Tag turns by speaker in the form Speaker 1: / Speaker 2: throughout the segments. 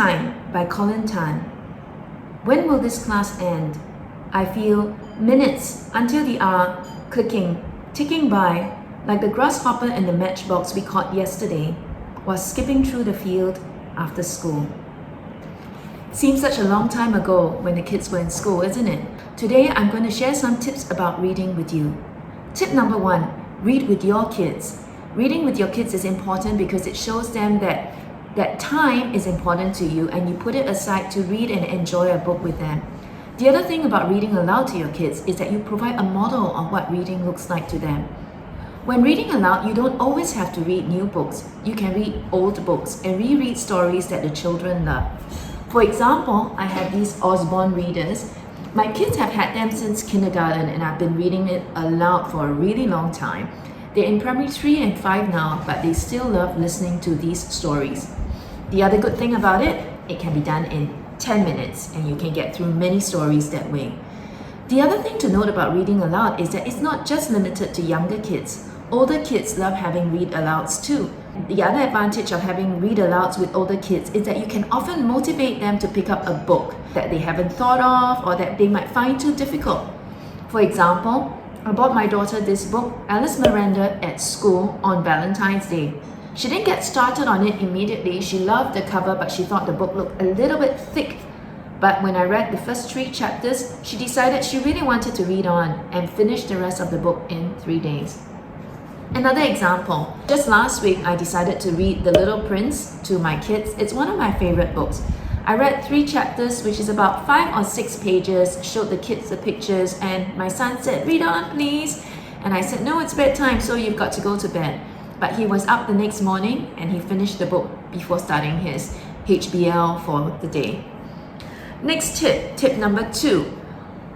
Speaker 1: Time by Colin Tan. When will this class end? I feel minutes until the hour ticking by, like the grasshopper in the matchbox we caught yesterday while skipping through the field after school. Seems such a long time ago when the kids were in school, isn't it? Today I'm going to share some tips about reading with you. Tip number 1, read with your kids. Reading with your kids is important because it shows them that time is important to you and you put it aside to read and enjoy a book with them. The other thing about reading aloud to your kids is that you provide a model of what reading looks like to them. When reading aloud, you don't always have to read new books. You can read old books and reread stories that the children love. For example, I have these Osborne readers. My kids have had them since kindergarten and I've been reading it aloud for a really long time. They're in primary 3 and 5 now, but they still love listening to these stories. The other good thing about it can be done in 10 minutes and you can get through many stories that way. The other thing to note about reading aloud is that it's not just limited to younger kids. Older kids love having read-alouds too. The other advantage of having read-alouds with older kids is that you can often motivate them to pick up a book that they haven't thought of or that they might find too difficult. For example, I bought my daughter this book, Alice Miranda at School, on Valentine's Day. She didn't get started on it immediately. She loved the cover, but she thought the book looked a little bit thick. But when I read the first 3 chapters, she decided she really wanted to read on and finish the rest of the book in 3 days. Another example, just last week I decided to read The Little Prince to my kids. It's one of my favorite books. I read 3 chapters, which is about 5 or 6 pages, showed the kids the pictures, and my son said, "Read on, please." And I said, "No, it's bedtime, so you've got to go to bed." But he was up the next morning and he finished the book before starting his HBL for the day. Next tip number 2,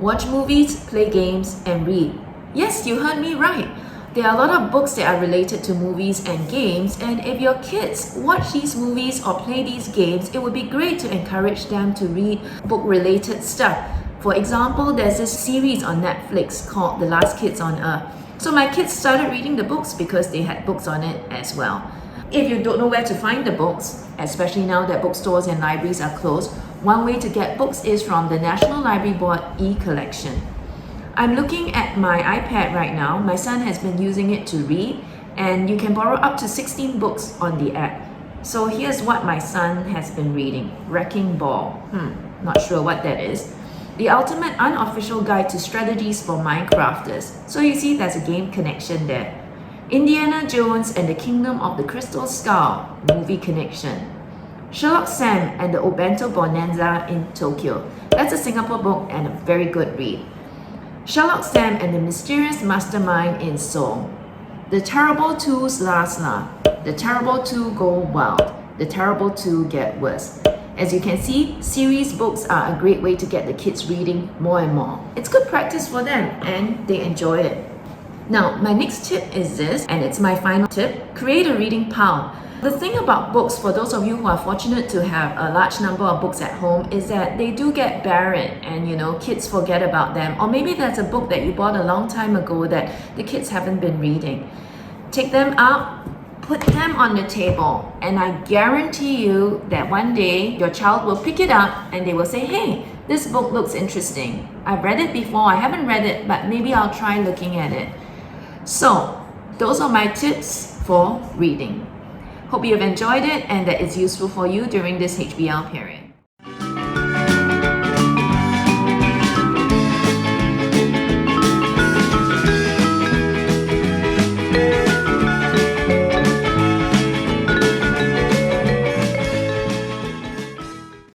Speaker 1: watch movies, play games, and read. Yes, you heard me right. There are a lot of books that are related to movies and games, and if your kids watch these movies or play these games, it would be great to encourage them to read book-related stuff. For example, there's this series on Netflix called The Last Kids on Earth. So my kids started reading the books because they had books on it as well. If you don't know where to find the books, especially now that bookstores and libraries are closed, one way to get books is from the National Library Board e-collection. I'm looking at my iPad right now. My son has been using it to read, and you can borrow up to 16 books on the app. So here's what my son has been reading. Wrecking Ball. Not sure what that is. The Ultimate Unofficial Guide to Strategies for Minecrafters. So you see there's a game connection there. Indiana Jones and the Kingdom of the Crystal Skull. Movie connection. Sherlock Sam and the Obento Bonanza in Tokyo. That's a Singapore book and a very good read. Sherlock Sam and the Mysterious Mastermind in Seoul. The Terrible Two's Last Laugh. The Terrible Two Go Wild. The Terrible Two Get Worse. As you can see, series books are a great way to get the kids reading more and more. It's good practice for them and they enjoy it. Now, my next tip is this, and it's my final tip. Create a reading pile. The thing about books, for those of you who are fortunate to have a large number of books at home, is that they do get buried and kids forget about them. Or maybe there's a book that you bought a long time ago that the kids haven't been reading. Take them out, put them on the table, and I guarantee you that one day your child will pick it up and they will say, "Hey, this book looks interesting. I've read it before, I haven't read it, but maybe I'll try looking at it." So, those are my tips for reading. Hope you've enjoyed it and that it's useful for you during this HBL period.